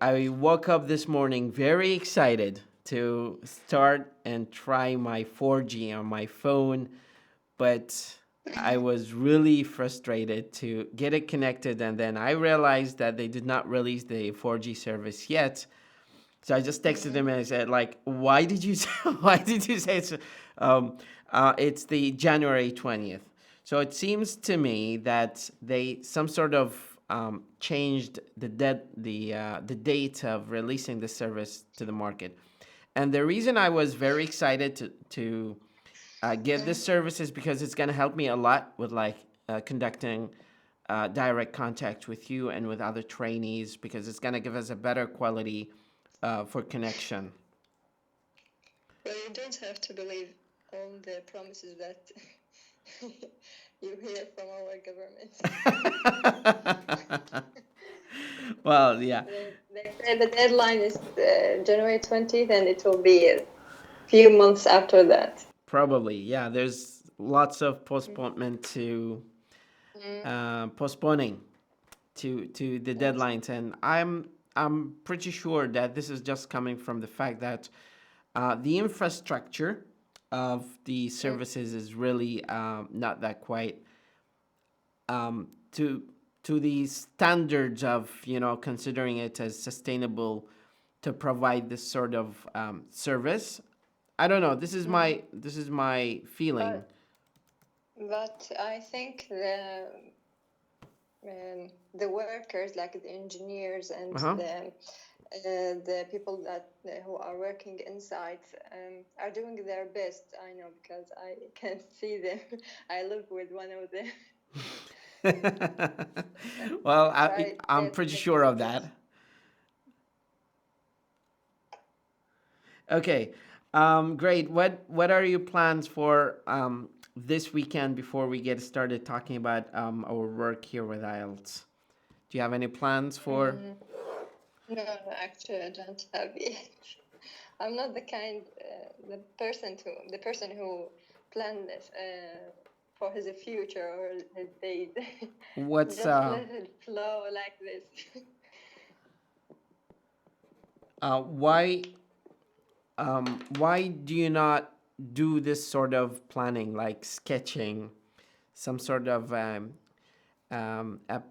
I woke up this morning very excited to start and try my 4G on my phone, but I was really frustrated to get it connected, and then I realized that they did not release the 4G service yet. So I just texted them and I said, like, why did you say, why did you say it's the January 20th? So it seems to me that they some sort of changed the date of releasing the service to the market. And the reason I was very excited to get this service is because it's going to help me a lot with like conducting direct contact with you and with other trainees, because it's going to give us a better quality for connection. Well, you don't have to believe all the promises that you hear from our government. Well, yeah. They say the deadline is January 20th, and it will be a few months after that. Probably, yeah. There's lots of postponement to postponing to the deadlines, and I'm pretty sure that this is just coming from the fact that the infrastructure of the services is really not that quite to the standards of considering it as sustainable to provide this sort of service. I don't know. This is my feeling. But I think the workers, like the engineers and the people that who are working inside are doing their best. I know, because I can see them. I live with one of them. Well, I'm pretty sure of that. Okay, great. What are your plans for this weekend before we get started talking about our work here with IELTS? Do you have any plans for? No, actually, I don't have yet. I'm not the person who planned this for his future or his days. What's just let it flow like this. Why do you not do this sort of planning, like sketching, some sort of a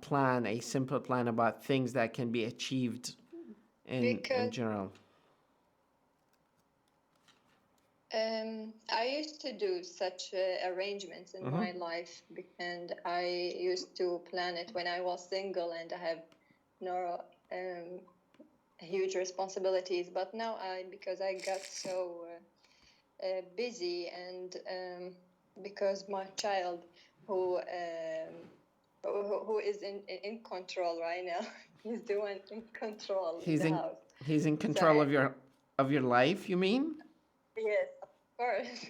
plan, a simple plan about things that can be achieved in general? I used to do such arrangements in my life, and I used to plan it when I was single and I have no huge responsibilities. But now, because I got so busy, and because my child, who is in control right now, he's the one in control in the house. He's in control of your life, you mean? Yes, of course.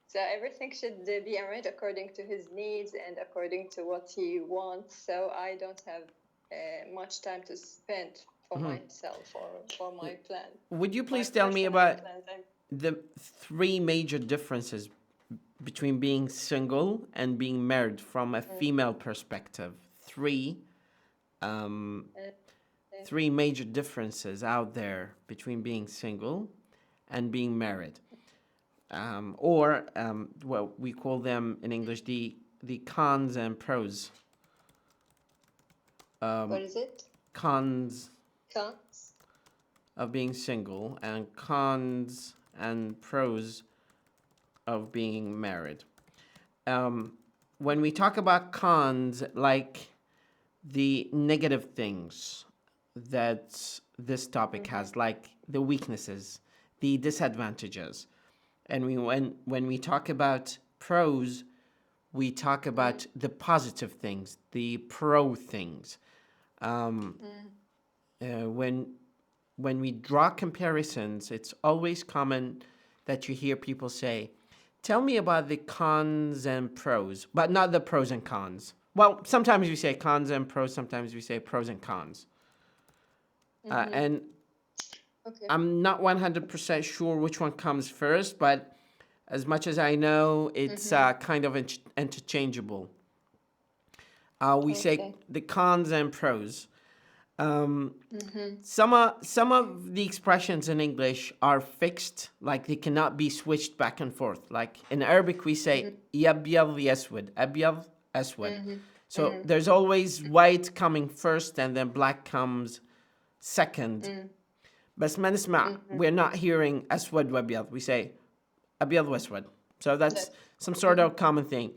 So everything should be arranged according to his needs and according to what he wants. So I don't have much time to spend for myself or for my plan. Would you please tell me about the three major differences between being single and being married from a female perspective? Three major differences out there between being single and being married. Well, we call them in English the cons and pros. What is it? Cons of being single and cons and pros of being married. When we talk about cons, like the negative things that this topic has, like the weaknesses, the disadvantages. And when we talk about pros, we talk about the positive things, the pro things. When we draw comparisons, it's always common that you hear people say, tell me about the cons and pros, but not the pros and cons. Well, sometimes we say cons and pros, sometimes we say pros and cons. And I'm not 100% sure which one comes first, but as much as I know, it's kind of interchangeable. We say the cons and pros. Some of the expressions in English are fixed, like they cannot be switched back and forth. Like in Arabic, we say "يبيض يسود," أبيض أسود. So there's always white coming first, and then black comes second. بس ما نسمع, we're not hearing أسود وأبيض. We say أبيض وأسود. So that's some sort of common thing.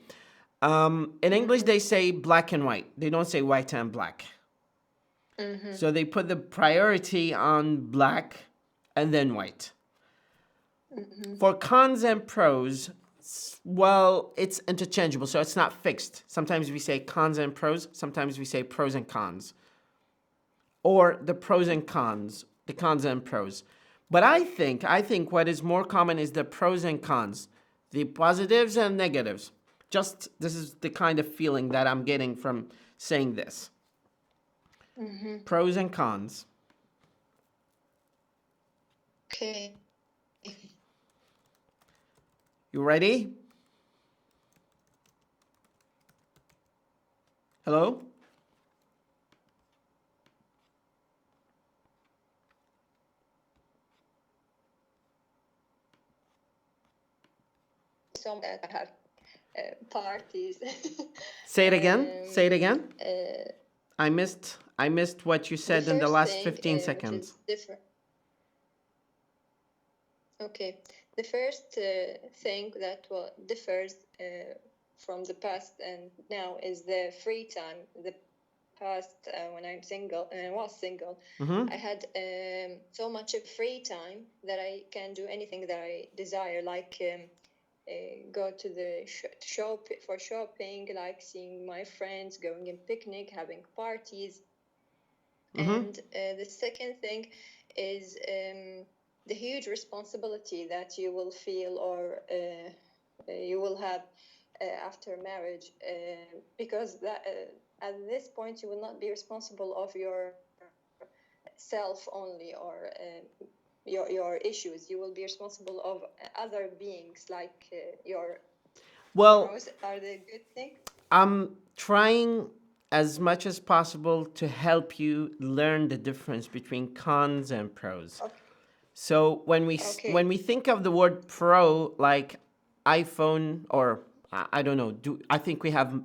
In English, they say black and white. They don't say white and black. So they put the priority on black and then white. For cons and pros, well, it's interchangeable, so it's not fixed. Sometimes we say cons and pros, sometimes we say pros and cons. Or the pros and cons, the cons and pros. But I think what is more common is the pros and cons, the positives and negatives. Just, this is the kind of feeling that I'm getting from saying this. Pros and cons. Okay. You ready? Hello? So that I have parties. Say it again. Say it again. I missed what you said in the last 15 seconds. Different. Okay. The first thing that differs from the past and now is the free time. The past, when I'm single, and I was single, I had so much of free time that I can do anything that I desire, like go to the shop for shopping, like seeing my friends, going on picnic, having parties. And the second thing is the huge responsibility that you will feel or you will have after marriage, because that, at this point you will not be responsible of your self only or your issues. You will be responsible of other beings, like your pros are the good thing. I'm trying as much as possible to help you learn the difference between cons and pros. Okay. So when we think of the word pro, like iPhone, or I don't know, I think we have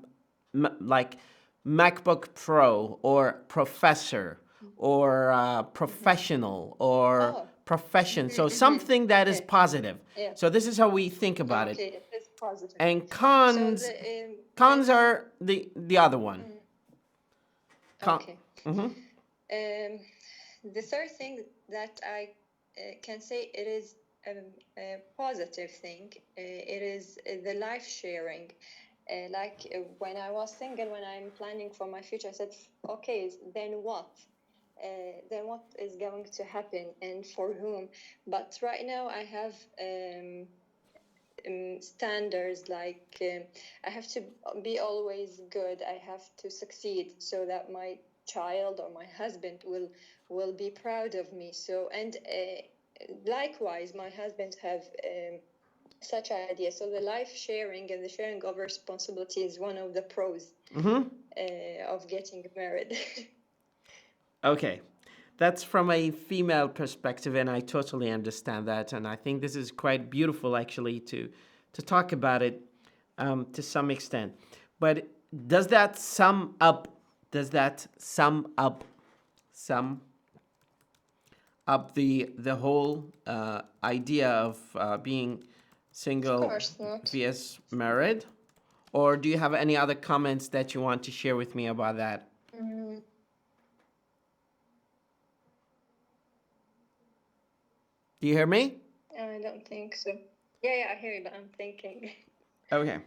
like MacBook Pro or professor or professional or profession. So something that is positive. Yeah. So this is how we think about it. Okay, it's positive. And cons, So cons are the other one. Okay. The third thing that I can say it is a positive thing. It is the life sharing. Like when I was single, when I'm planning for my future, I said, okay, then what? Then what is going to happen and for whom? But right now I have standards, like I have to be always good. I have to succeed so that my child or my husband will be proud of me. So, and likewise, my husband have such idea. So the life sharing and the sharing of responsibility is one of the pros of getting married. Okay. That's from a female perspective, and I totally understand that. And I think this is quite beautiful, actually, to talk about it to some extent. But does that sum up the whole idea of being single Of course not. vs married? Or do you have any other comments that you want to share with me about that? Do you hear me? I don't think so. Yeah, I hear you, but I'm thinking. Okay.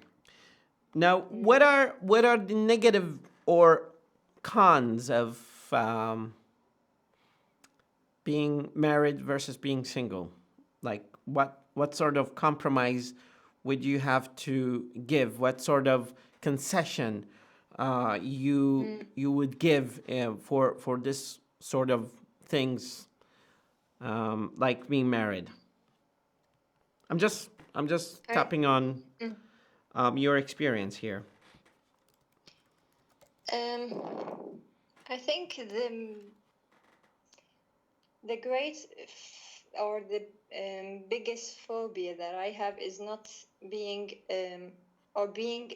Now, what are the negative or cons of being married versus being single? Like, what sort of compromise would you have to give? What sort of concession you would give for this sort of things, like being married? I'm just tapping on your experience here. I think the great or the biggest phobia that I have is not being or being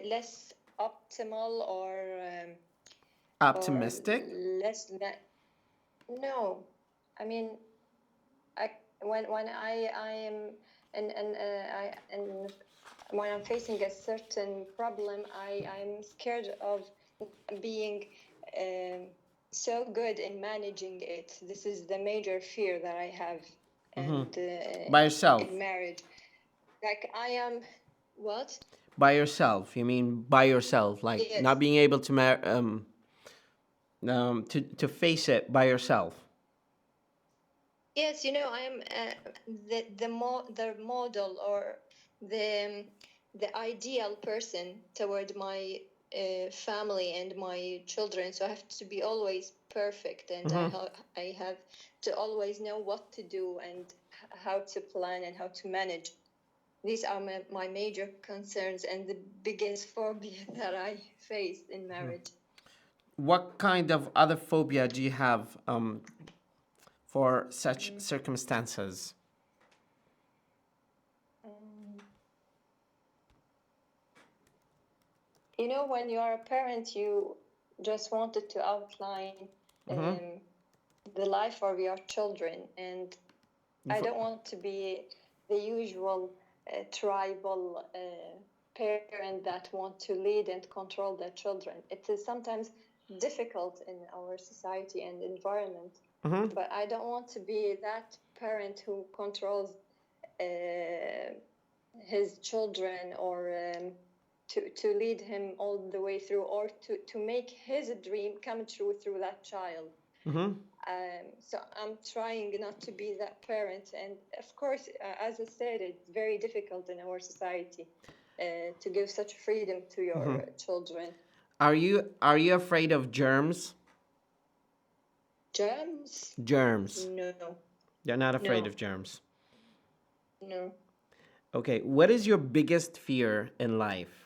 less optimal or Optimistic? less no, I mean when I am and when I'm facing a certain problem, I'm scared of being so good in managing it. This is the major fear that I have, and By yourself? in marriage, like I am what? By yourself? You mean by yourself, like Yes. not being able to to face it by yourself? Yes, I am the model or the ideal person toward my family and my children. So I have to be always perfect, and I have to always know what to do and how to plan and how to manage. These are my major concerns and the biggest phobia that I face in marriage. What kind of other phobia do you have for such circumstances? When you are a parent, you just wanted to outline the life of your children, and I don't want to be the usual tribal parent that want to lead and control their children. It is sometimes difficult in our society and environment, but I don't want to be that parent who controls his children or to lead him all the way through, or to make his dream come true through that child. So I'm trying not to be that parent, and of course, as I said, it's very difficult in our society to give such freedom to your children. Are you afraid of germs? Germs? Germs. No. You're not afraid No. of germs. No. Okay, what is your biggest fear in life?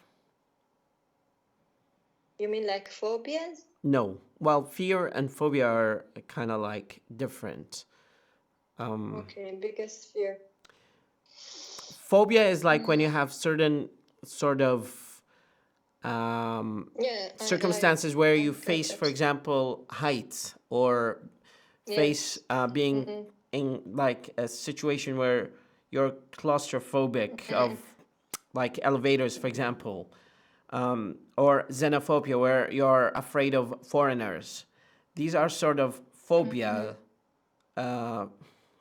You mean like phobias? No. Well, fear and phobia are kind of like different. Okay, biggest fear. Phobia is like when you have certain sort of circumstances where you face, for example, heights, or face being in like a situation where you're claustrophobic of like elevators, for example, or xenophobia, where you're afraid of foreigners. These are sort of phobia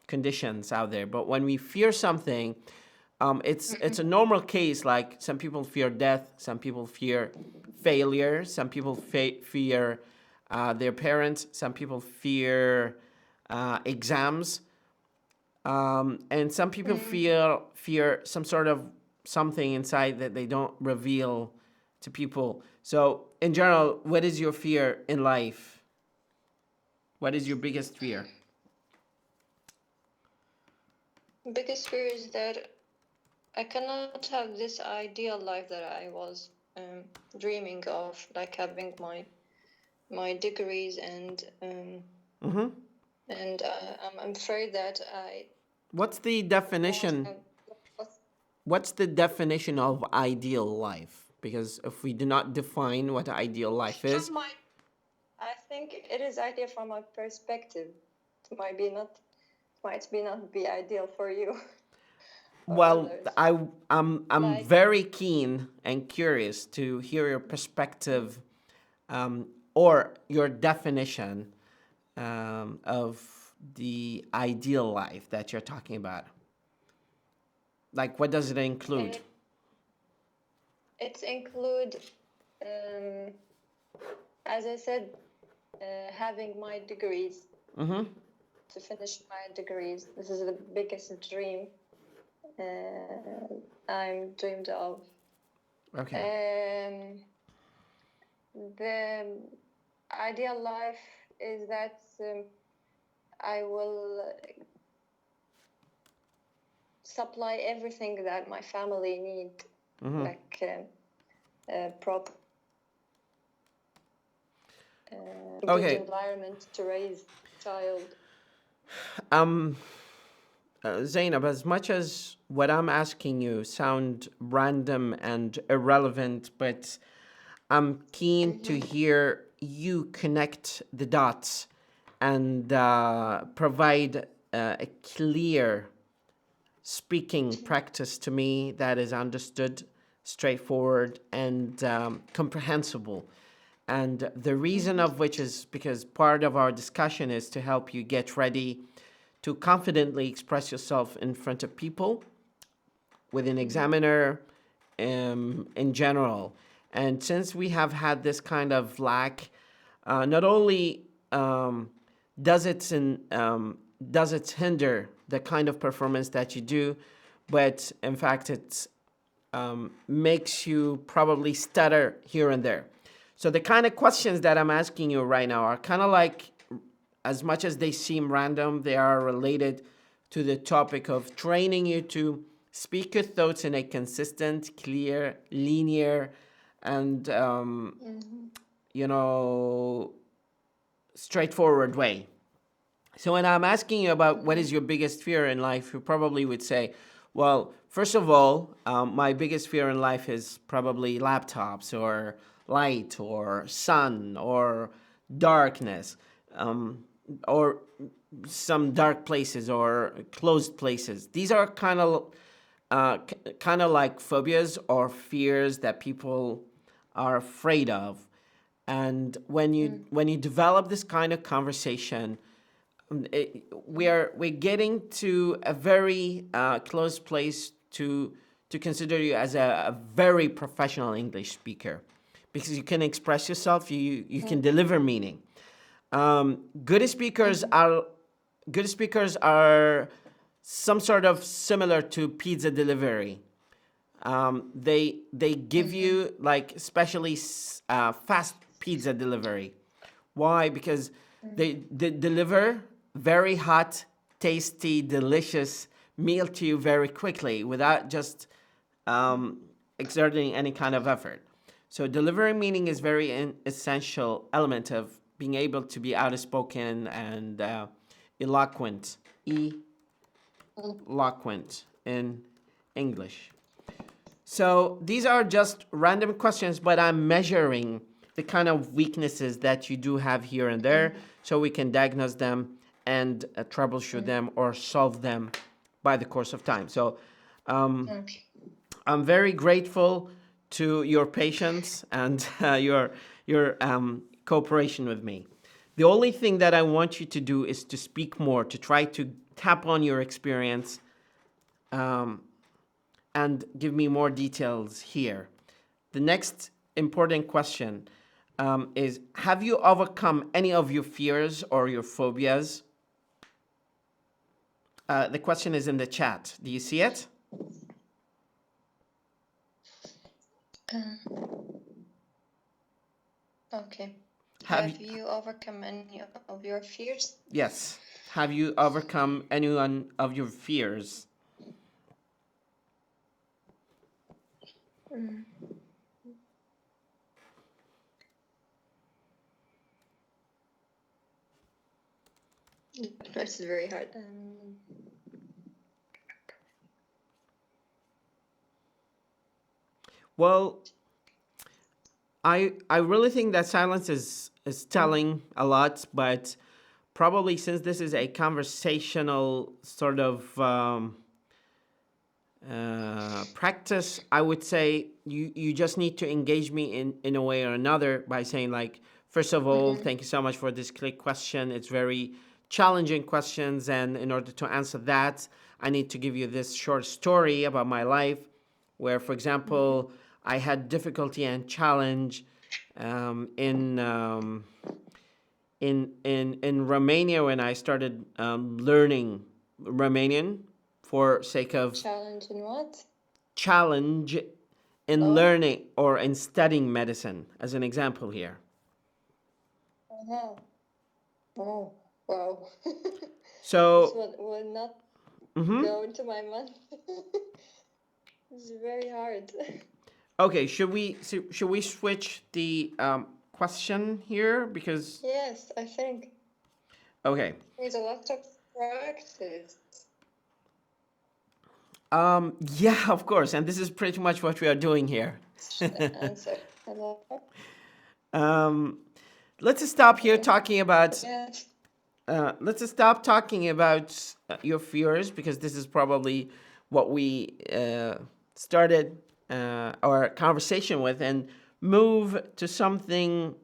conditions out there. But when we fear something, it's a normal case. Like some people fear death, some people fear failure, some people fear their parents, some people fear exams, and some people fear some sort of something inside that they don't reveal to people. So, in general, what is your fear in life? What is your biggest fear? Biggest fear is that I cannot have this ideal life that I was dreaming of, like having my degrees and and I'm afraid that I. What's the definition? What's the definition of ideal life? Because if we do not define what ideal life is, I think it is ideal from my perspective. It might not be ideal for you. Well, I'm very keen and curious to hear your perspective or your definition of the ideal life that you're talking about. Like, what does it include? It include, as I said, having my degrees, to finish my degrees. This is the biggest dream I'm dreamed of. Okay. The ideal life is that I will supply everything that my family need, like proper good environment to raise child. Zainab, as much as what I'm asking you sound random and irrelevant, but I'm keen to hear you connect the dots and provide a clear speaking practice to me that is understood, straightforward, and comprehensible. And the reason of which is because part of our discussion is to help you get ready to confidently express yourself in front of people, with an examiner, in general. And since we have had this kind of lack, not only does it hinder the kind of performance that you do, but in fact it makes you probably stutter here and there. So the kind of questions that I'm asking you right now are kind of like, as much as they seem random, they are related to the topic of training you to speak your thoughts in a consistent, clear, linear, and straightforward way. So when I'm asking you about what is your biggest fear in life, you probably would say, well, first of all, my biggest fear in life is probably laptops or light or sun or darkness, or some dark places or closed places. These are kind of like phobias or fears that people are afraid of. And when you develop this kind of conversation, we're getting to a very close place to consider you as a very professional English speaker, because you can express yourself, you can deliver meaning. Good speakers are some sort of similar to pizza delivery. They give you, like, especially fast pizza delivery. Why? Because they deliver very hot, tasty, delicious meal to you very quickly without just exerting any kind of effort. So delivering meaning is very essential element of being able to be outspoken and eloquent, eloquent in English. So these are just random questions, but I'm measuring the kind of weaknesses that you do have here and there, so we can diagnose them and troubleshoot them or solve them by the course of time. So I'm very grateful to your patience and your cooperation with me. The only thing that I want you to do is to speak more, to try to tap on your experience, and give me more details here. The next important question is, have you overcome any of your fears or your phobias? The question is in the chat. Do you see it? Okay. Have you overcome any of your fears? Yes. Have you overcome any one of your fears? That's very hard. Well, I really think that silence is telling a lot, but probably since this is a conversational sort of practice, I would say you just need to engage me in a way or another by saying, like, first of all, thank you so much for this quick question. It's very challenging questions, and in order to answer that, I need to give you this short story about my life, where, for example, I had difficulty and challenge in Romania when I started learning Romanian for sake of Challenge in what? challenge in learning or in studying medicine, as an example here. Oh, wow. So this will not go into my mind. It's very hard. Okay, should we switch the question here, because yes, I think okay, there's a lot of practice. Yeah, of course. And this is pretty much what we are doing here. Answer. Hello. Let's stop here talking about Yes. let's stop talking about your fears, because this is probably what we started our conversation with, and move to something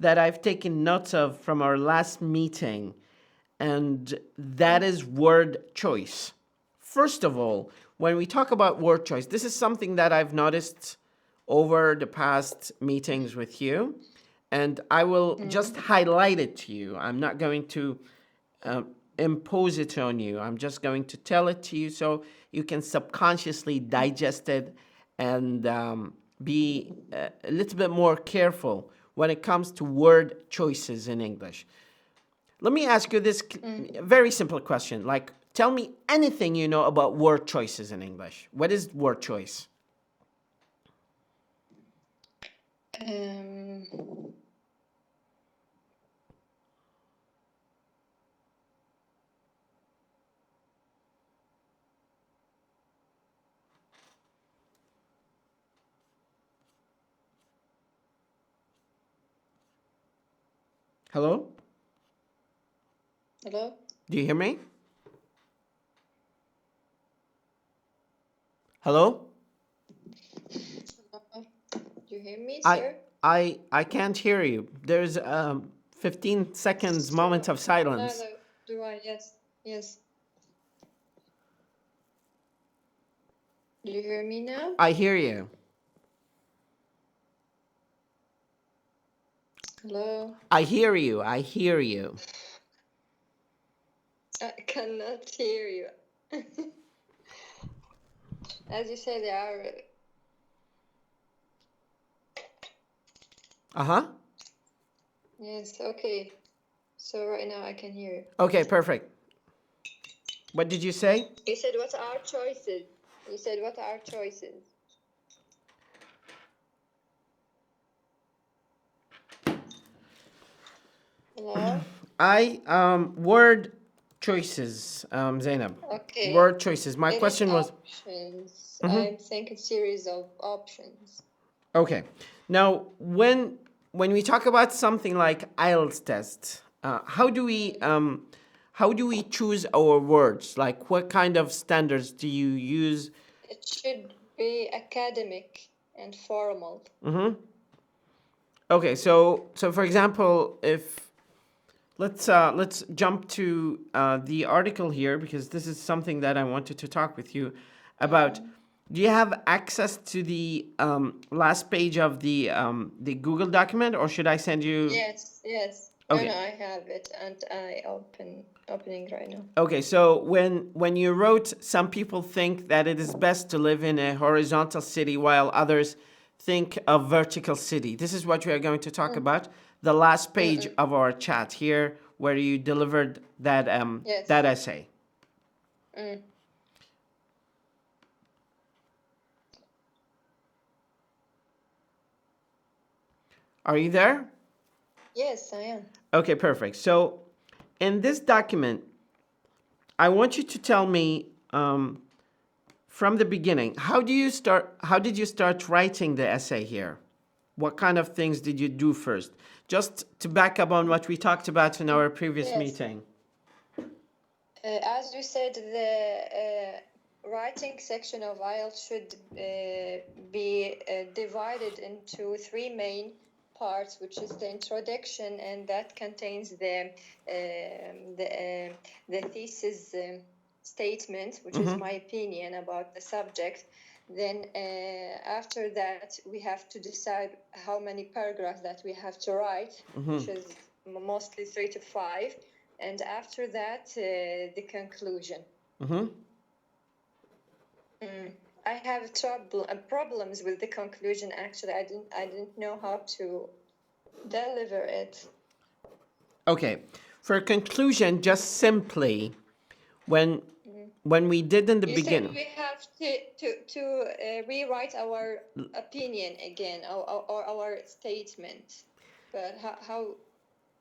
that I've taken notes of from our last meeting, and that is word choice. First of all, when we talk about word choice, this is something that I've noticed over the past meetings with you, and I will just highlight it to you. I'm not going to impose it on you. I'm just going to tell it to you so you can subconsciously digest it and be a little bit more careful when it comes to word choices in English. Let me ask you this very simple question. Like, tell me anything you know about word choices in English. What is word choice? Hello? Hello. Do you hear me? Hello? Do you hear me, I sir? I can't hear you. There's 15 seconds moment of silence. Neither do I. Yes. Yes. Do you hear me now? I hear you. Hello. I hear you. I hear you. I cannot hear you. As you say, there are. Uh-huh. Yes. Okay. So right now I can hear you. Okay, perfect. What did you say? You said what are choices? You said what are choices? Hello. Word choices, Zainab. Okay. Word choices. My It is question was options. I think a series of options. okay. Now, when we talk about something like IELTS test, how do we choose our words? Like, what kind of standards do you use? It should be academic and formal. Okay, so for example, if let's jump to the article here, because this is something that I wanted to talk with you about. Do you have access to the last page of the Google document, or should I send you? Yes, yes. Okay. No, I have it, and I opening right now. Okay, so when you wrote, some people think that it is best to live in a horizontal city while others think of vertical city. This is what we are going to talk about. The last page of our chat here, where you delivered that Yes. that essay. Are you there? Yes, I am. Okay, perfect. So in this document, I want you to tell me from the beginning, how did you start writing the essay here? What kind of things did you do first? Just to back up on what we talked about in our previous Yes. meeting. As you said, the writing section of IELTS should be divided into three main parts, which is the introduction, and that contains the thesis statement, which is my opinion about the subject. Then after that, we have to decide how many paragraphs that we have to write, which is mostly 3 to 5. And after that, the conclusion. I have problems with the conclusion. Actually, I didn't know how to deliver it. Okay, for conclusion, just simply when we did in the You beginning. said we have to rewrite our opinion again, or our statement, but how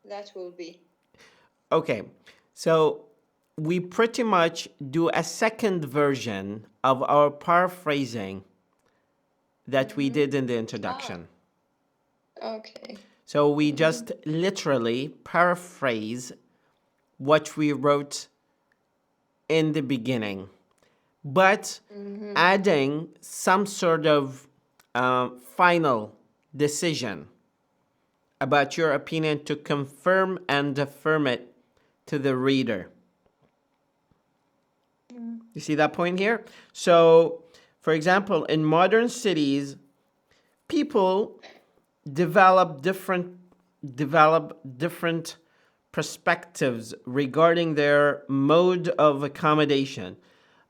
that will be? Okay, so we pretty much do a second version of our paraphrasing that we did in the introduction. Okay. So we just literally paraphrase what we wrote in the beginning, but adding some sort of final decision about your opinion to confirm and affirm it to the reader. You see that point here? So, for example, in modern cities, people develop different perspectives regarding their mode of accommodation,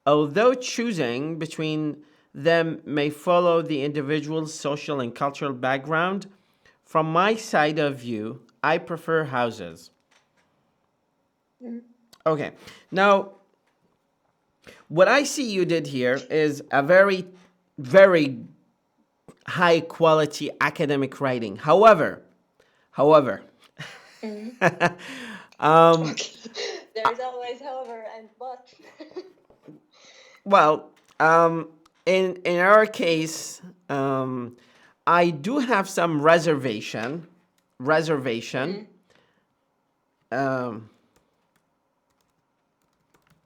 although choosing between them may follow the individual's social and cultural background. From my side of view, I prefer houses. Okay, now what I see you did here is a very, very high quality academic writing. However, Okay. There's always however and but. well, in our case, I do have some reservation.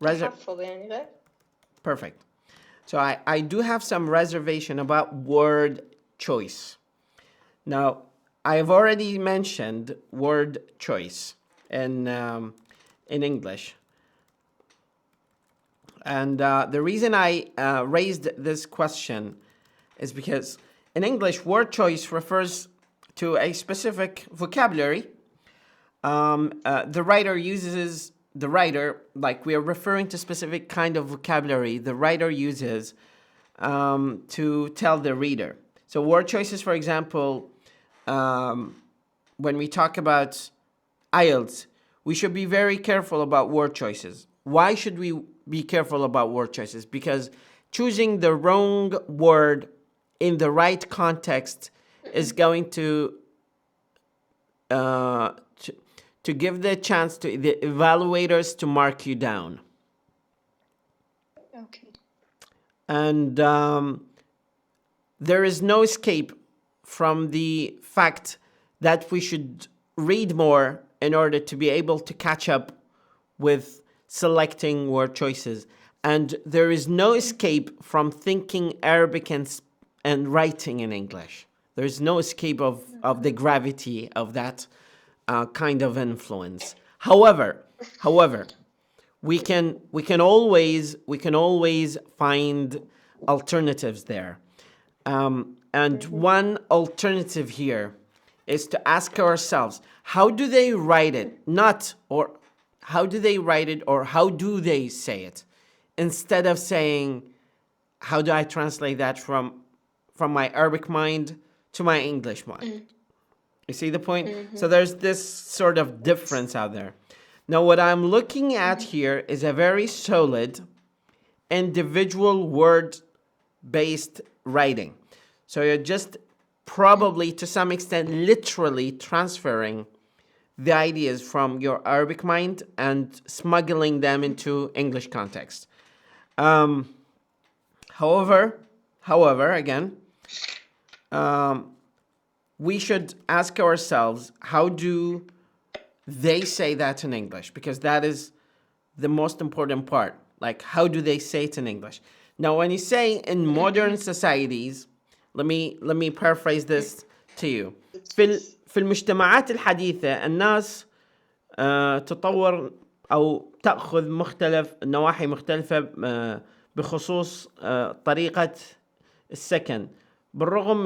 تحفظ يعني غير. Perfect. So I do have some reservation about word choice. Now, I've already mentioned word choice in English. And the reason I raised this question is because in English, word choice refers to a specific vocabulary. The writer, like we are referring to specific kind of vocabulary the writer uses to tell the reader. So word choices, for example, when we talk about IELTS, we should be very careful about word choices. Why should we be careful about word choices? Because choosing the wrong word in the right context is going to give the chance to the evaluators to mark you down. Okay. And there is no escape from the fact that we should read more in order to be able to catch up with selecting word choices. And there is no escape from thinking Arabic and writing in English. There's no escape of the gravity of that kind of influence. However, we can always find alternatives there. And one alternative here is to ask ourselves, how do they write it? How do they write it, or how do they say it? Instead of saying, how do I translate that from my Arabic mind to my English mind? You see the point? So there's this sort of difference out there. Now, what I'm looking at here is a very solid individual word-based writing. So you're just probably, to some extent, literally transferring the ideas from your Arabic mind and smuggling them into English context. However, again, we should ask ourselves, how do they say that in English? Because that is the most important part. Like, how do they say it in English? Now, when you say in modern societies, let me paraphrase this to you. في المجتمعات الحديثة الناس تطور أو تأخذ مختلف نواحي مختلفة بخصوص طريقة السكن، بالرغم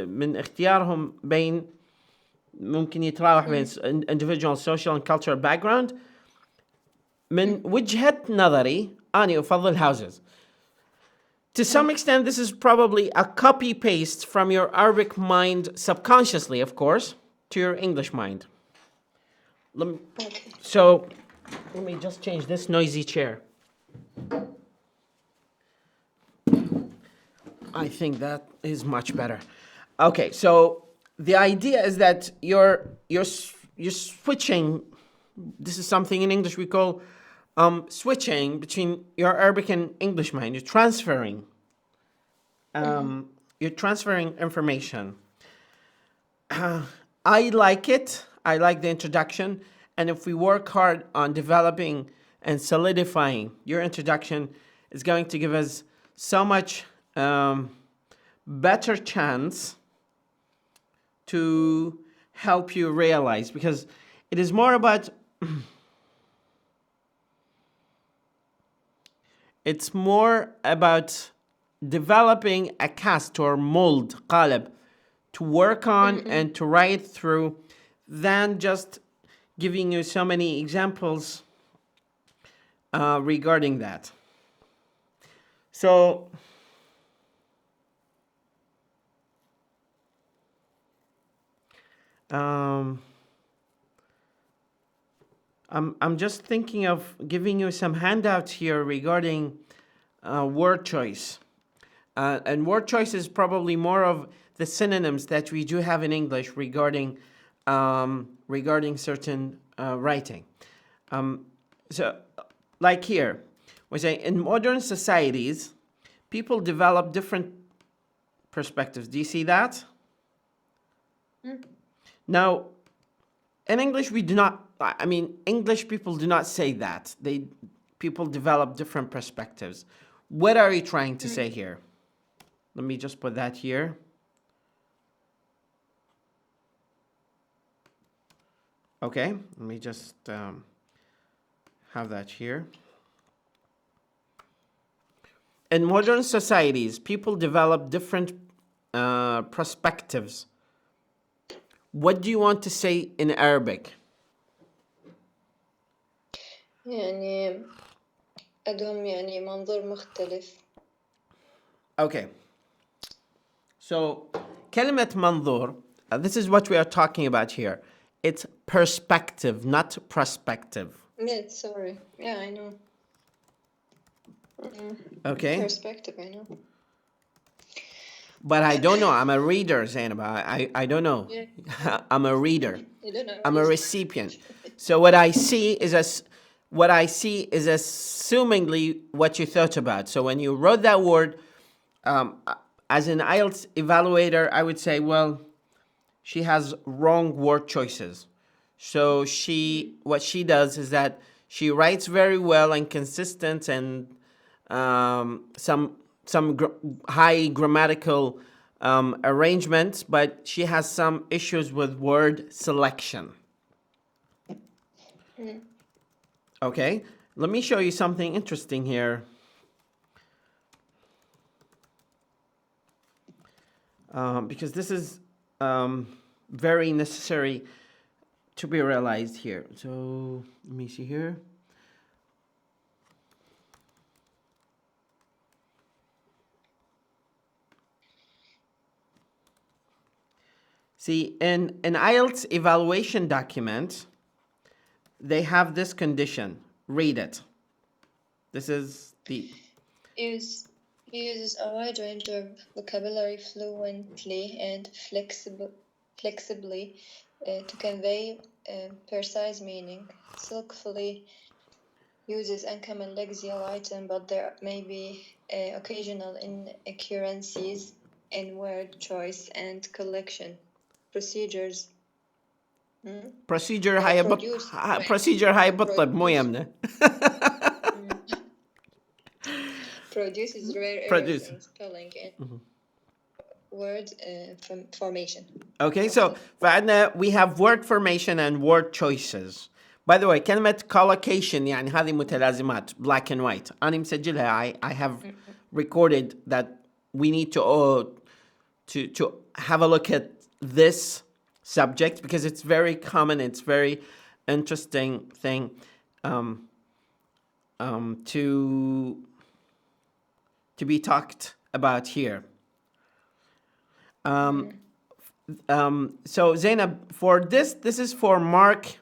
من اختيارهم بين ممكن يتراوح بين individual social and cultural background. من وجهة نظري أنا أفضل houses. To some extent, this is probably a copy-paste from your Arabic mind, subconsciously, of course, to your English mind. So, let me just change this noisy chair. I think that is much better. Okay, so the idea is that you're switching This is something in English we call switching between your Arabic and English mind. You're transferring. You're transferring information. I like it. I like the introduction. And if we work hard on developing and solidifying your introduction, it's going to give us so much better chance to help you realize, because it is more about it's more about developing a cast or mold قالب to work on and to write through than just giving you so many examples regarding that. So I'm just thinking of giving you some handouts here regarding word choice. And word choice is probably more of the synonyms that we do have in English regarding certain writing. So, like here, we say in modern societies, people develop different perspectives. Do you see that? Now, in English, we do not. I mean, English people do not say that. People develop different perspectives. What are you trying to say here? Let me just put that here. Okay, let me just have that here. In modern societies, people develop different perspectives. What do you want to say in Arabic? يعني عندهم يعني منظور مختلف. Okay. So, كلمة منظور, this is what we are talking about here. It's perspective, not perspective. Yeah, sorry. Yeah, I know. Okay. Perspective, I know. But I don't know. I'm a reader, Zainab. I don't know. Yeah. I'm a reader. You don't know. I'm a recipient. So what I see is assumingly what you thought about. So when you wrote that word, as an IELTS evaluator, I would say, well, she has wrong word choices. So what she does is that she writes very well and consistent and some high grammatical arrangements, but she has some issues with word selection. Okay, let me show you something interesting here. Because this is very necessary to be realized here. So let me see here. See, in an IELTS evaluation document, they have this condition. Read it. This is the... He uses a wide range of vocabulary fluently and flexibly to convey precise meaning. Skillfully uses uncommon lexical items, but there may be occasional inaccuracies in word choice and collection. Procedures. Procedure هاي بطل مو يمنا. Produces rare errors in spelling and word formation. Okay, so فعندنا we have word formation and word choices. By the way, كلمة collocation يعني هذه متلازمات black and white. أنا مسجلها. I have recorded that we need to have a look at this subject because it's very common. It's very interesting thing to be talked about here. So Zainab, for this is for mark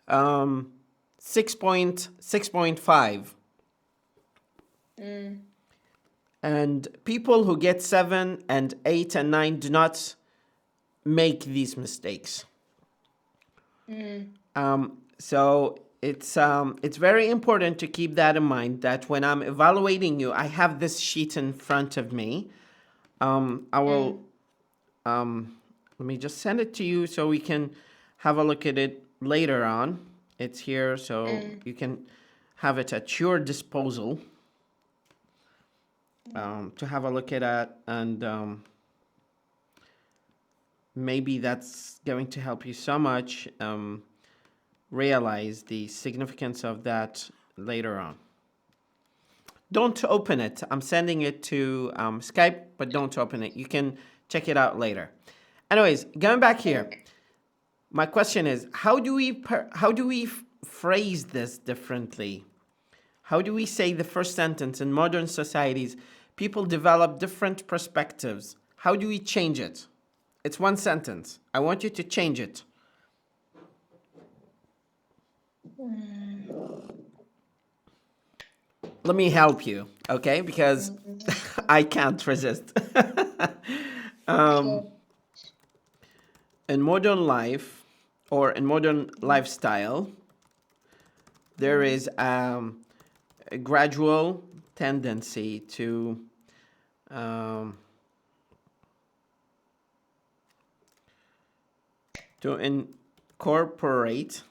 6.5. And people who get 7 and 8 and 9 do not make these mistakes. So it's very important to keep that in mind, that when I'm evaluating you, I have this sheet in front of me. I will let me just send it to you so we can have a look at it later on. It's here, so you can have it at your disposal to have a look at it, and maybe that's going to help you so much realize the significance of that later on. Don't open it. I'm sending it to Skype, but don't open it. You can check it out later. Anyways, going back here, my question is, how do we phrase this differently? How do we say the first sentence? In modern societies, people develop different perspectives. How do we change it? It's one sentence. I want you to change it. Let me help you, okay? Because I can't resist. In modern life, or in modern lifestyle, there is a gradual tendency to incorporate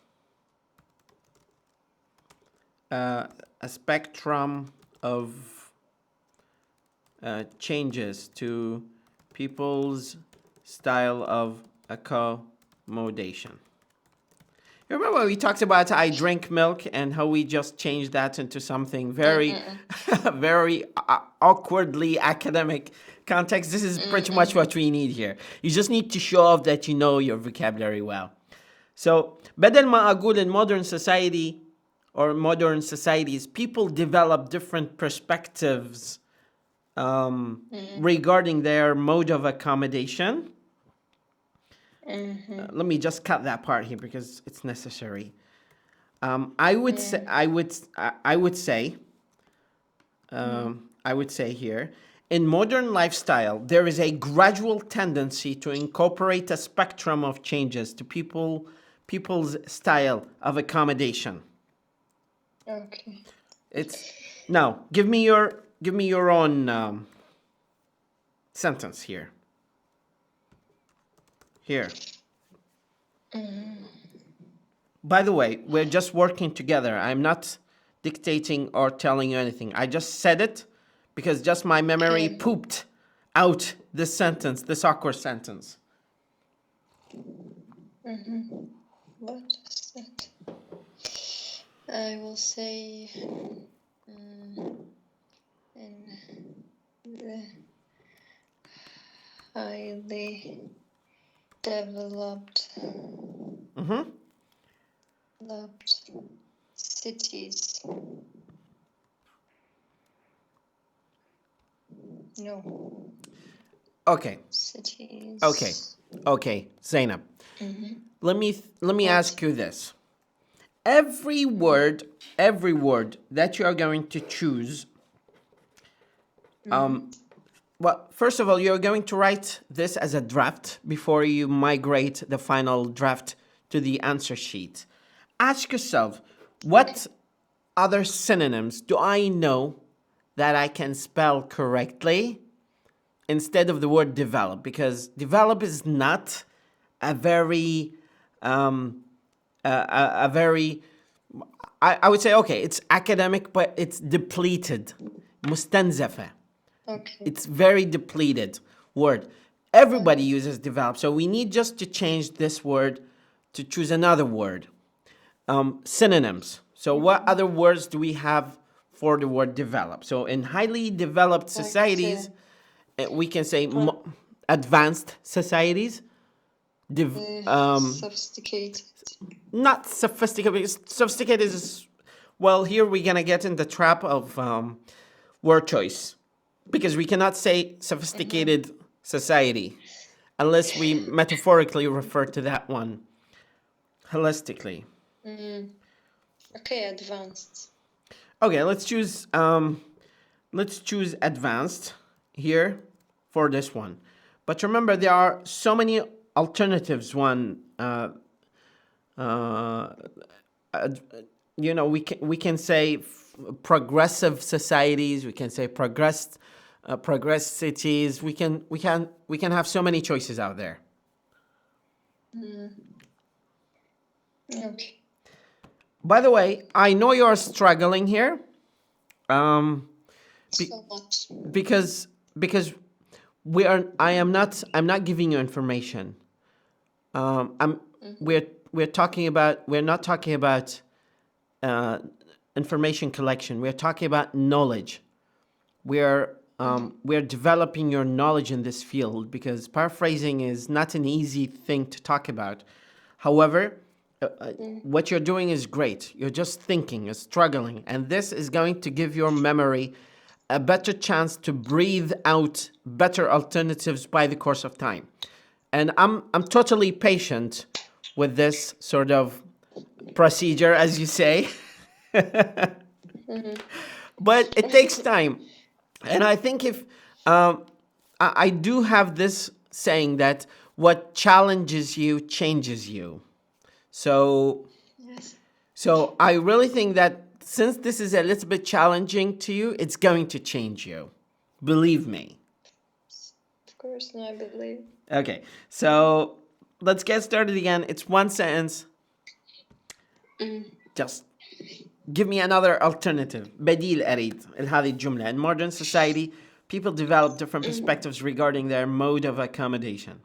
a spectrum of changes to people's style of accommodation. You remember we talked about I drink milk and how we just changed that into something very, very awkwardly academic context? This is pretty much what we need here. You just need to show off that you know your vocabulary well. So, بدل ما أقول in modern society or modern societies, people develop different perspectives regarding their mode of accommodation. Let me just cut that part here because it's necessary. I would say here, in modern lifestyle, there is a gradual tendency to incorporate a spectrum of changes to people's style of accommodation. Okay. It's now give me your own sentence here. Here. By the way, we're just working together. I'm not dictating or telling you anything. I just said it because just my memory pooped out this sentence, this awkward sentence. What is that? I will say in the highly developed cities. No. Okay. Cities. Okay, Zainab. Let me ask you this. Every word that you are going to choose, well, first of all, you're going to write this as a draft before you migrate the final draft to the answer sheet. Ask yourself, what other synonyms do I know that I can spell correctly instead of the word develop? Because develop is not a very, I would say, okay, it's academic, but it's depleted. مستنزفة. Okay. It's very depleted word. Everybody uses develop, so we need just to change this word to choose another word. Synonyms. So what other words do we have for the word develop? So in highly developed societies, we can say advanced societies. Sophisticated. Not sophisticated, because sophisticated is, well, here we're going to get in the trap of word choice. Because we cannot say sophisticated society unless we metaphorically refer to that one holistically. Okay, advanced. Okay, let's choose advanced here for this one. But remember, there are so many alternatives we can say progressive societies. We can say progressed cities. We can have so many choices out there. Okay. By the way, I know you're struggling here, So much. because I'm not giving you information. We're not talking about information collection. We're talking about knowledge. We're developing your knowledge in this field, because paraphrasing is not an easy thing to talk about. However, what you're doing is great. You're just thinking, you're struggling, and this is going to give your memory a better chance to breathe out better alternatives by the course of time. And I'm totally patient with this sort of procedure, as you say. But it takes time. And I think if I do have this saying that what challenges you changes you. So Yes. I really think that since this is a little bit challenging to you, it's going to change you. Believe me. Of course, no, I believe. Okay, so let's get started again. It's one sentence. Just give me another alternative. بديل أريد هذه الجملة. In modern society, people develop different perspectives regarding their mode of accommodation.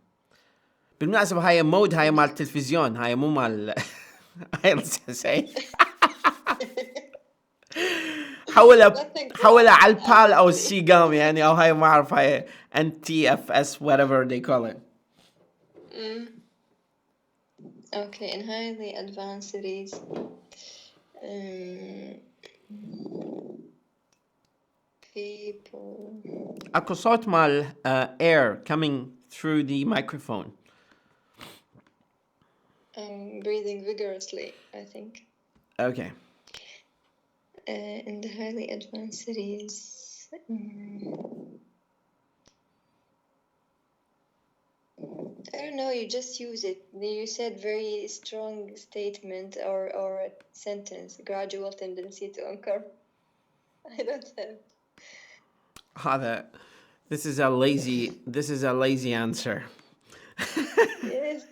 بالمناسبة هاي مود هاي مال التلفزيون، هاي مو مال IELTS. حولها على البال أو السيجام يعني، أو هاي ما أعرف هاي NTFS whatever they call it. Okay, in highly advanced cities, people أكو صوت مال air coming through the microphone. breathing vigorously, I think. Okay. In the highly advanced cities, I don't know, you just use it. You said very strong statement or a sentence, gradual tendency to occur. I don't have. This is a lazy answer. Yes.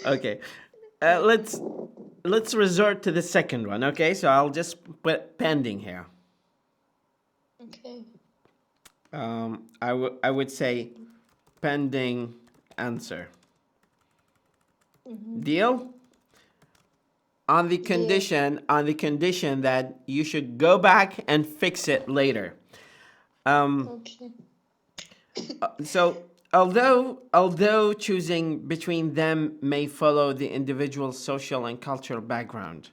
Okay. Let's resort to the second one. Okay, so I'll just put pending here. Okay. I would say pending answer. Deal? On the condition that you should go back and fix it later. Okay. So although choosing between them may follow the individual's social and cultural background,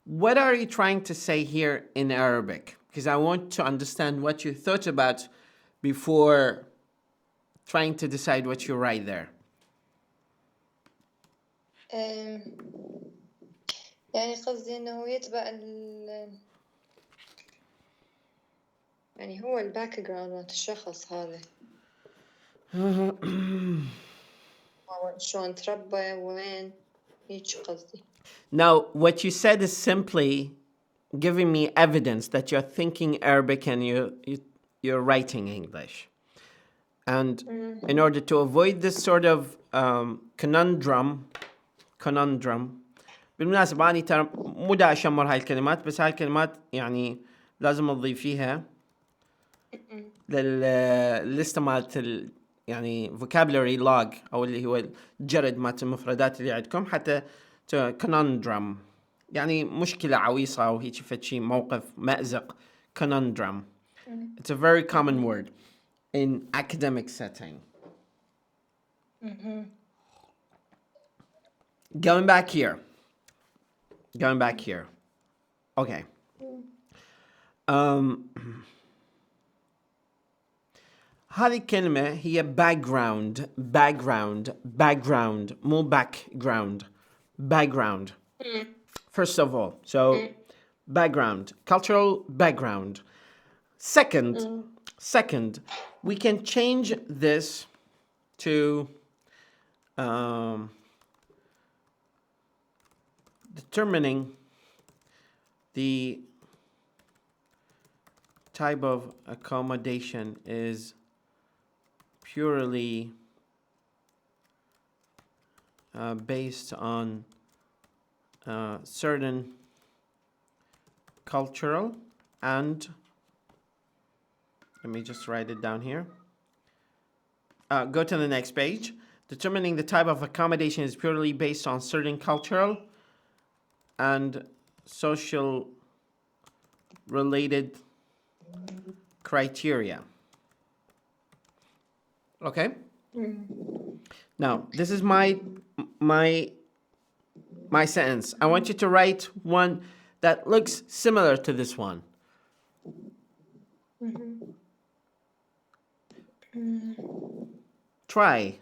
what are you trying to say here in Arabic? Because I want to understand what you thought about before trying to decide what you write there. يعني قصدي إنه يتبع يعني هو الباك جراوند مال الشخص هذا. شلون تربى وين هيك قصدي. Now, what you said is simply giving me evidence that you're thinking Arabic and you're writing English. And in order to avoid this sort of conundrum, بالمناسبة أنا ترى مو دا أشمر هاي الكلمات، بس هاي الكلمات يعني لازم تضيفيها للليستة مالت يعني vocabulary log أو اللي هو الجرد مالت المفردات اللي عندكم، حتى conundrum يعني مشكلة عويصة أو هيك فتشي موقف مأزق. Conundrum. It's a very common word in academic setting. Going back here. Okay. هذه الكلمة هي background مو background. First of all, so background, cultural background. Second, we can change this to determining the type of accommodation is purely based on certain cultural and, let me just write it down here. Go to the next page. Determining the type of accommodation is purely based on certain cultural and social related criteria. Okay? Now, this is my sentence. I want you to write one that looks similar to this one. Try.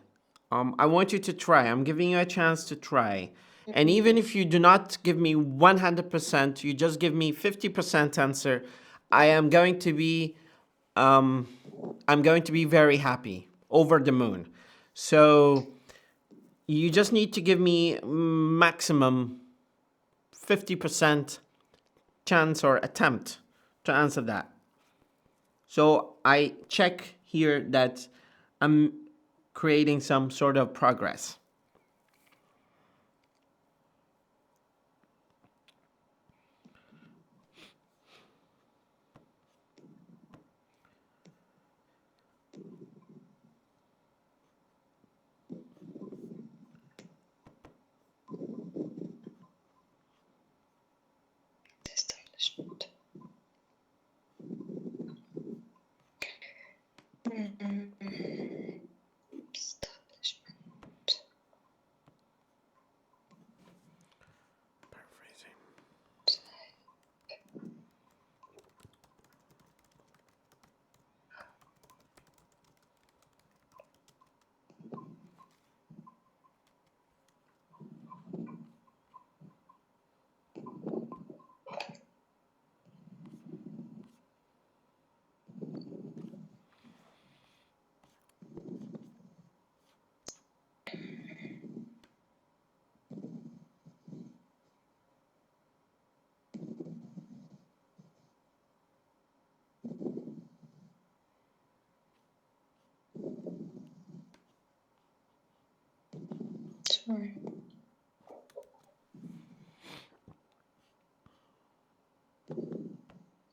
I want you to try. I'm giving you a chance to try. And even if you do not give me 100%, you just give me 50% answer, I am going to be very happy, over the moon. So you just need to give me maximum 50% chance or attempt to answer that. So I check here that I'm creating some sort of progress. Establishment. Establishment. Paraphrasing. Sorry.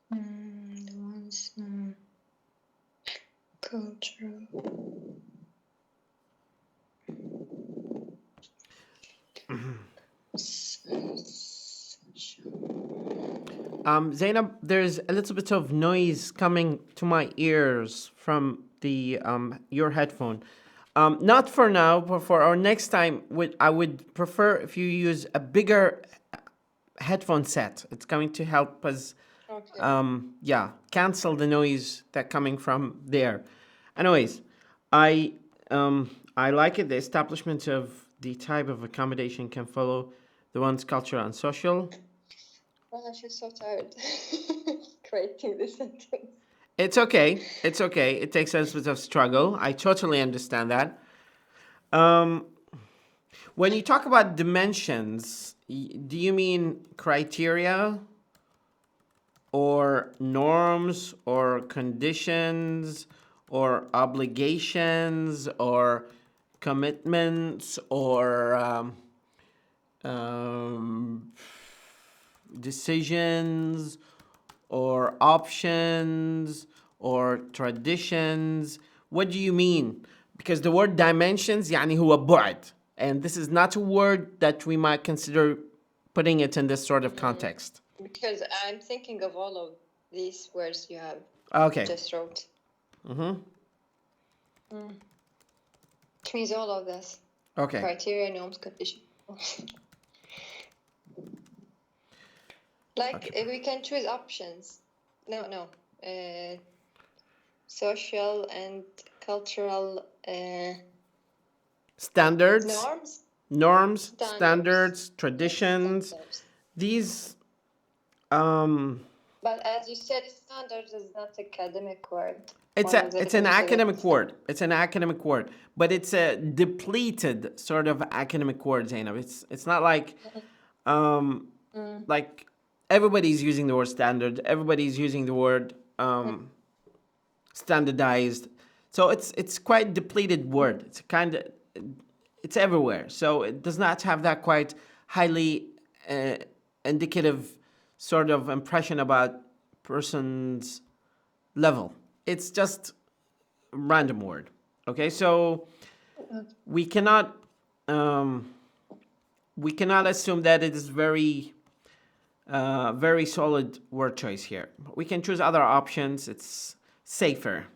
The ones cultural. Zainab, there's a little bit of noise coming to my ears from the your headphone. Not for now, but for our next time, I would prefer if you use a bigger headphone set. It's going to help us, Okay. cancel the noise that coming from there. Anyways, I like it. The establishment of the type of accommodation can follow the one's cultural and social. Oh, I'm just so tired creating this sentence. It's okay. It's okay. It takes a little bit of struggle. I totally understand that. When you talk about dimensions, do you mean criteria or norms or conditions or obligations or commitments or decisions or options or traditions? What do you mean? Because the word dimensions يعني هو بعد, and this is not a word that we might consider putting it in this sort of context. Because I'm thinking of all of these words you have Okay. just wrote. It means all of this. Okay. Criteria, norms, conditions. Like Okay. we can choose options. No. Social and cultural Standards, norms, standards, traditions. Standards. These, But as you said, standards is not academic word. it's One of the an definitions of academic word. It's an academic word, but it's a depleted sort of academic word, Zainab. It's not like like everybody's using the word standard, everybody's using the word standardized. So it's quite depleted word. It's everywhere. So it does not have that quite highly indicative sort of impression about person's level. It's just a random word. Okay, so we cannot assume that it is very solid word choice here. We can choose other options. It's safer.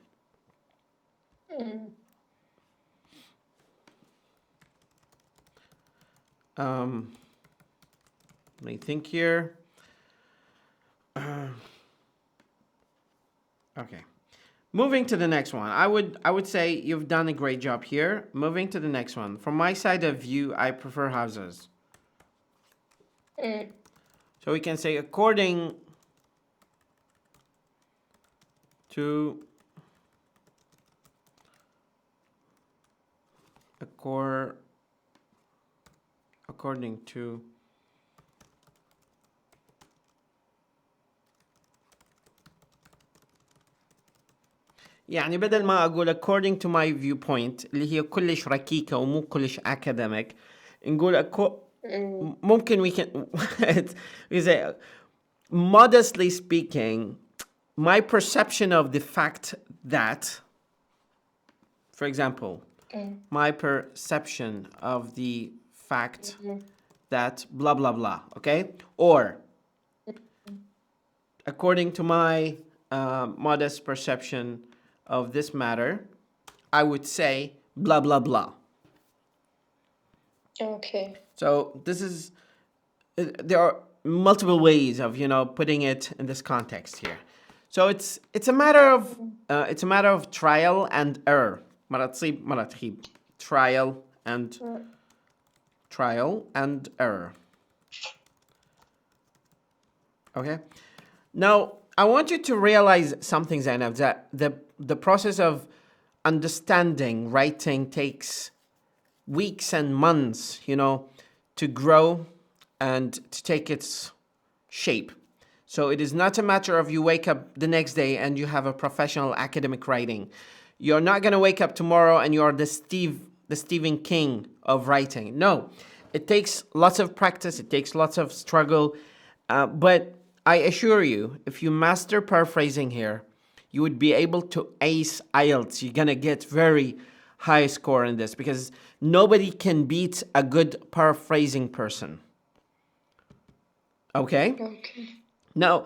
Let me think here. Okay. Moving to the next one. I would say you've done a great job here. Moving to the next one. From my side of view, I prefer houses. So we can say according to according to يعني بدل ما أقول according to my viewpoint اللي هي كلش ركيكة ومو كلش academic نقول ممكن we can we say modestly speaking my perception of the fact that, for example, my perception of the fact that blah blah blah, okay? Or according to my modest perception of this matter, I would say blah blah blah. Okay. So this is there are multiple ways of putting it in this context here. So it's a matter of trial and error. مرة تصيب مرة تخيب. Trial and error. Okay. Now I want you to realize something, Zainab, that the process of understanding writing takes weeks and months, to grow and to take its shape. So it is not a matter of you wake up the next day and you have a professional academic writing. You're not going to wake up tomorrow and you're the Stephen King of writing. No, it takes lots of practice. It takes lots of struggle. But I assure you, if you master paraphrasing here, you would be able to ace IELTS. You're going to get very high score in this because nobody can beat a good paraphrasing person. Okay? Okay. Now,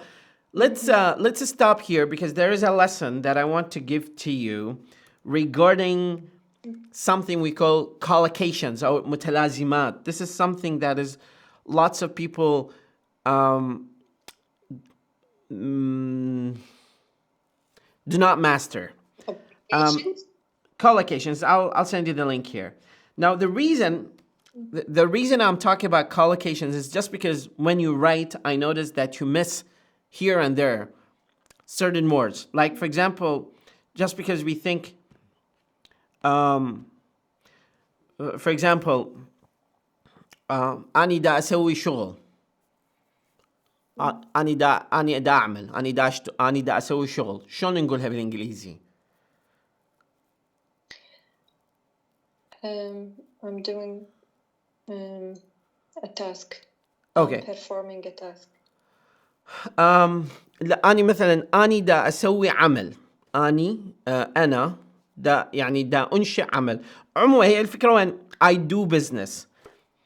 let's stop here because there is a lesson that I want to give to you regarding something we call collocations or mutalazimat. This is something that is lots of people do not master. Collocations. I'll send you the link here. Now, the reason I'm talking about collocations is just because when you write, I notice that you miss here and there certain words. Like, for example, just because we think, for example, أني دا أسوي شغل. أني دا أعمل. أني دا أسوي شغل. شلون نقولها بالإنجليزي؟ I'm doing a task. Okay. I'm performing a task. لا أني مثلا أني دا أسوي عمل. أنا دا يعني دا أنشئ عمل. عموما هي الفكرة وين I do business.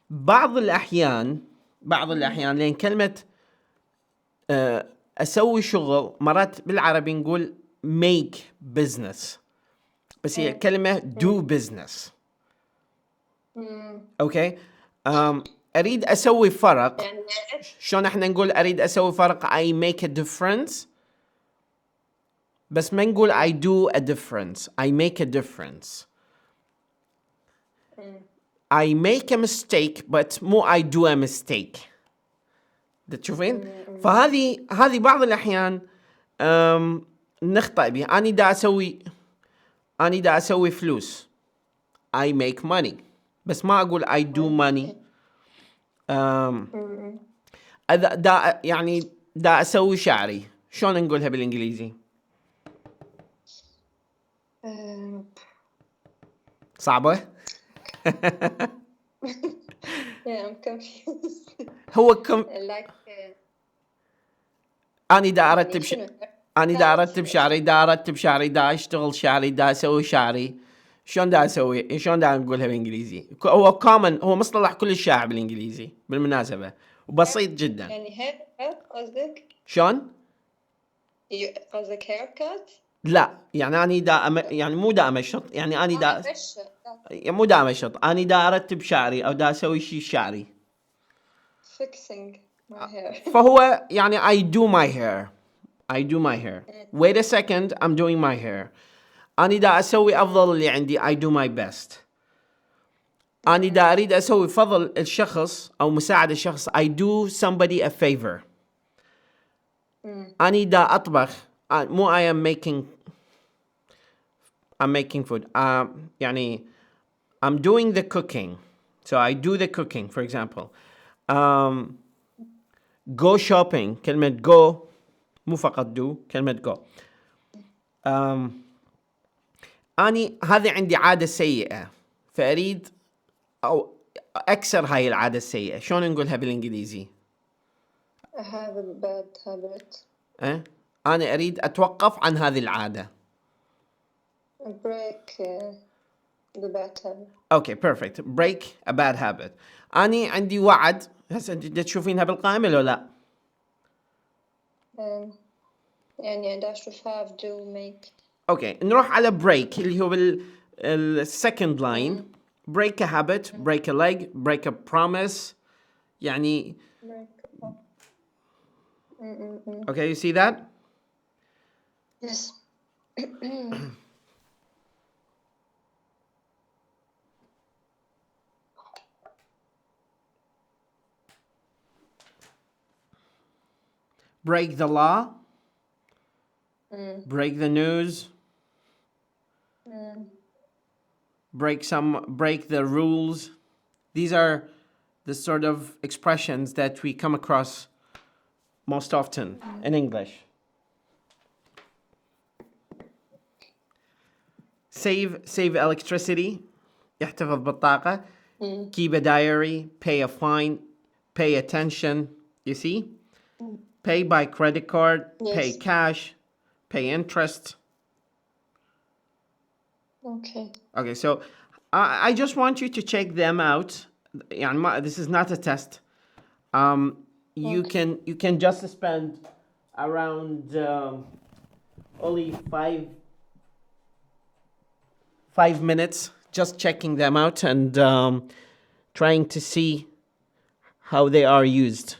بعض الأحيان لأن كلمة أسوي شغل مرات بالعربي نقول make business بس هي كلمة do business. اوكي اريد اسوي فرق. شلون احنا نقول اريد اسوي فرق I make a difference بس ما نقول I do a difference. I make a difference. I make a mistake but مو I do a mistake. تشوفين؟ فهذه بعض الأحيان نخطأ بها. أنا دا أسوي فلوس. I make money. بس ما أقول I do money. أم Mm. دا يعني دا أسوي شعري، شلون نقولها بالإنجليزي؟ صعبة؟ Yeah, I'm confused. هو كم like أنا دا يعني أرتب شنو؟ أنا دا haircut أرتب شعري، دا أرتب شعري، دا أشتغل شعري، دا أسوي شعري. شلون دا أسوي؟ شلون دا نقولها بالإنجليزي؟ هو common، هو مصطلح كل الشائع بالإنجليزي بالمناسبة، وبسيط جدا. يعني haircut قصدك؟ شلون؟ قصدك haircut؟ لا يعني أنا دا يعني مو دا أمشط، يعني أنا دا مشط. مو دا أمشط، أنا دا أرتب شعري أو دا أسوي شيء شعري. fixing my hair. فهو يعني I do my hair. I do my hair. Wait a second, I'm doing my hair. أنا دا أسوي أفضل اللي عندي. I do my best. أنا دا أريد أسوي فضل الشخص أو مساعدة الشخص. I do somebody a favor. أنا دا أطبخ. مو I am making food. يعني I'm doing the cooking. So I do the cooking, for example. Go shopping. كلمة go مو فقط do. كلمة go. أني هذه عندي عادة سيئة، فأريد أو أكسر هاي العادة السيئة. شلون نقولها بالإنجليزي؟ I have a bad habit. أنا أريد أتوقف عن هذه العادة. break the bad habit. Okay, perfect. Break a bad habit. أنا عندي وعد. هسه أنت تشوفينها بالقائمة لو لا؟ يعني I should have to make. Okay, نروح على break اللي هو second line. Break a habit, break a leg, break a promise. يعني Okay, you see that? Yes. Break the law. Break the news. Break the rules. These are the sort of expressions that we come across most often in English. Save electricity. يحتفظ بالطاقة. Keep a diary. Pay a fine. Pay attention. You see? Pay by credit card. Yes. Pay cash. Pay interest. Okay, so I just want you to check them out. This is not a test. You can just spend around only 5 minutes just checking them out and trying to see how they are used.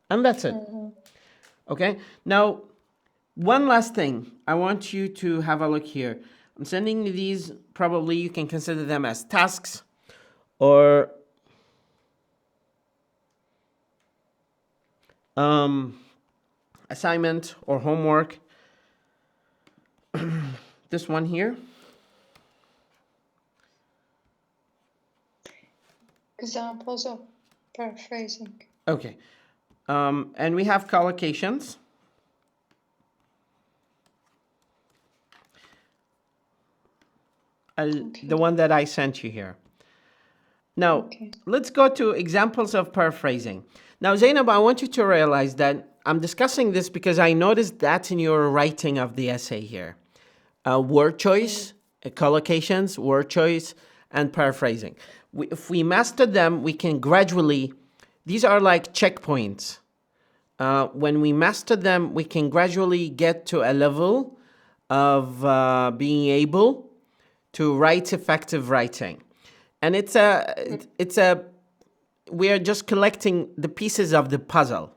And that's it. Okay, now one last thing. I want you to have a look here. I'm sending you these. Probably you can consider them as tasks or assignment or homework. This one here. Examples of paraphrasing. Okay. And we have collocations. The one that I sent you here. Now, let's go to examples of paraphrasing. Now, Zainab, I want you to realize that I'm discussing this because I noticed that in your writing of the essay here. Word choice, collocations, word choice, and paraphrasing. If we master them, we can gradually, these are like checkpoints. When we master them, we can gradually get to a level of being able to write effective writing. And we are just collecting the pieces of the puzzle.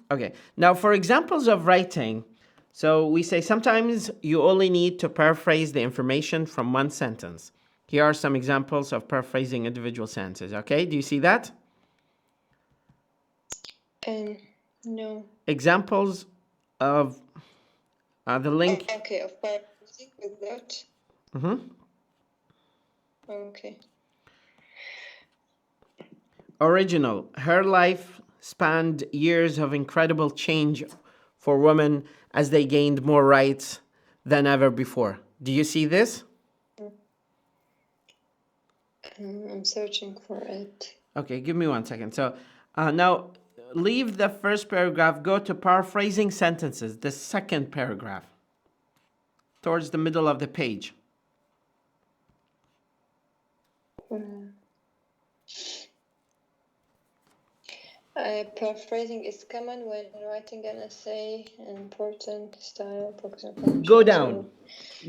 Okay. Now, for examples of writing, so we say sometimes you only need to paraphrase the information from one sentence. Here are some examples of paraphrasing individual sentences. Okay, do you see that? No. Examples of the link. Okay, of paraphrasing without. Okay. Original. Her life spanned years of incredible change for women as they gained more rights than ever before. Do you see this? I'm searching for it. Okay, give me 1 second. So now leave the first paragraph, go to paraphrasing sentences, the second paragraph, towards the middle of the page. Paraphrasing is common when writing an essay, an important style, for example. Go down.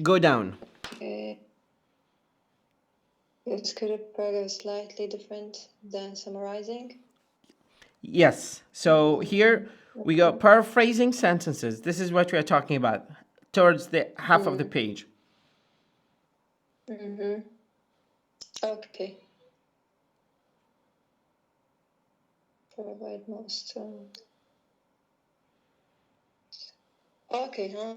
Go down. Okay. Is script paragraph slightly different than summarizing? Yes. So here we go paraphrasing sentences. This is what we are talking about towards the half of the page. Okay. Provide most. Okay, huh?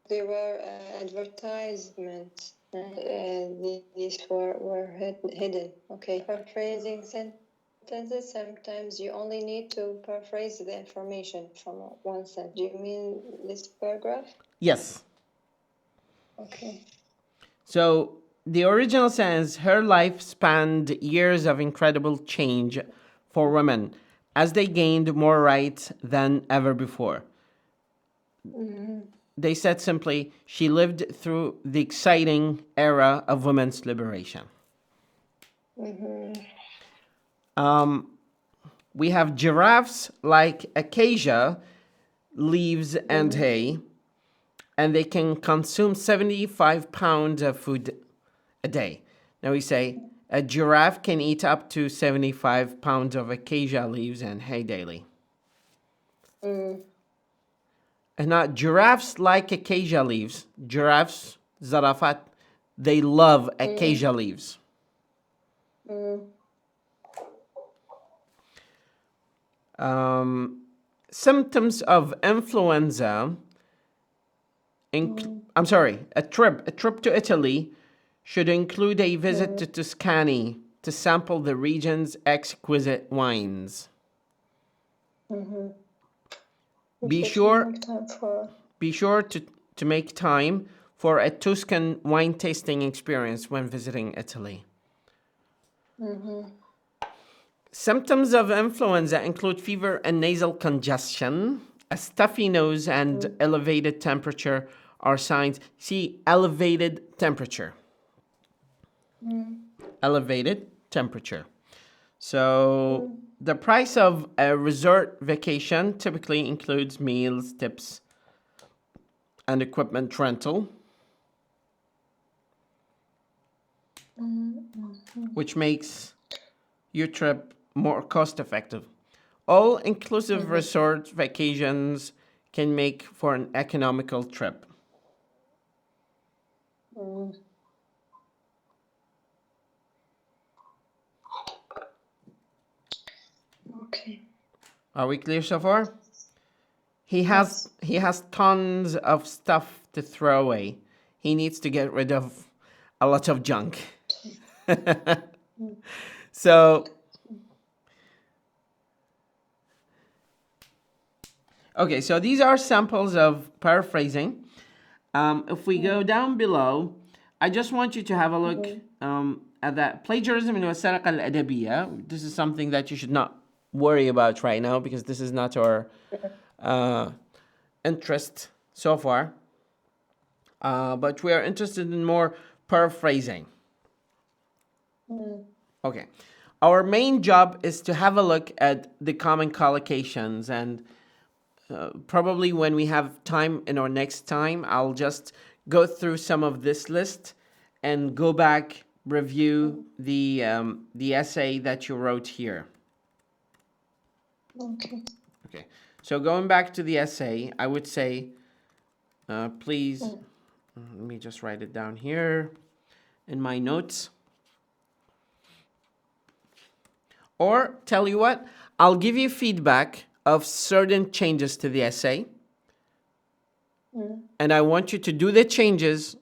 There were advertisements. These were hidden. Okay. Paraphrasing sentences. Sometimes you only need to paraphrase the information from one sentence. Do you mean this paragraph? Yes. Okay. So the original says her life spanned years of incredible change for women as they gained more rights than ever before. They said simply, she lived through the exciting era of women's liberation. We have giraffes like acacia leaves and hay, and they can consume 75 pounds of food a day. Now we say a giraffe can eat up to 75 pounds of acacia leaves and hay daily. And now giraffes like acacia leaves. Giraffes, zarafat, they love acacia leaves. Symptoms of influenza. A trip to Italy should include a visit to Tuscany to sample the region's exquisite wines. Be sure to make time for a Tuscan wine tasting experience when visiting Italy. Symptoms of influenza include fever and nasal congestion, a stuffy nose, and elevated temperature are signs. See, elevated temperature. Elevated temperature. So the price of a resort vacation typically includes meals, tips, and equipment rental, which makes your trip more cost effective. All inclusive resort vacations can make for an economical trip. Okay. Are we clear so far? He has tons of stuff to throw away. He needs to get rid of a lot of junk. So okay, so these are samples of paraphrasing. If we go down below, I just want you to have a look at that. Plagiarism والسرقة الأدبية. This is something that you should not worry about right now because this is not our interest so far. But we are interested in more paraphrasing. Okay. Our main job is to have a look at the common collocations, and probably when we have time in our next time, I'll just go through some of this list and go back, review the essay that you wrote here. Okay. So going back to the essay, I would say, please, let me just write it down here in my notes. Or tell you what, I'll give you feedback of certain changes to the essay. And I want you to do the changes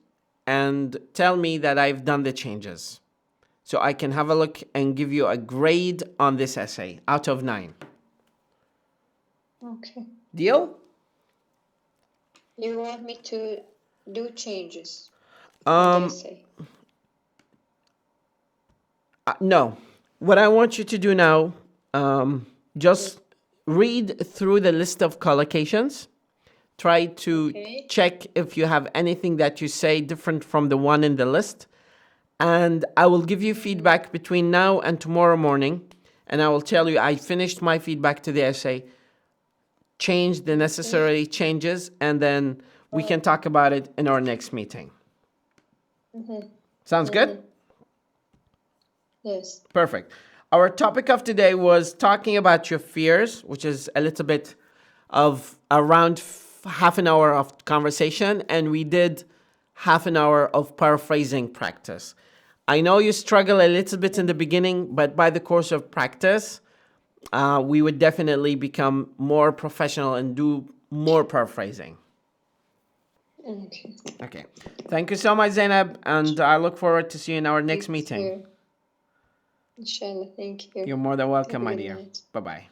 and tell me that I've done the changes. so I can have a look and give you a grade on this essay out of 9. Okay. Deal? You want me to do changes in the Um, essay? no. What I want you to do now, just read through the list of collocations. Try to Okay. check if you have anything that you say different from the one in the list. And I will give you feedback between now and tomorrow morning. And I will tell you I finished my feedback to the essay, changed the necessary changes, and then we can talk about it in our next meeting. Sounds good? Yes. Perfect. Our topic of today was talking about your fears, which is a little bit of around half an hour of conversation, and we did half an hour of paraphrasing practice. I know you struggle a little bit in the beginning, but by the course of practice, we would definitely become more professional and do more paraphrasing. Okay. Okay. Thank you so much, Zainab, and I look forward to seeing you in our next meeting. Inshallah. Thank you. You're more than welcome, Have a my good dear. night. Bye-bye.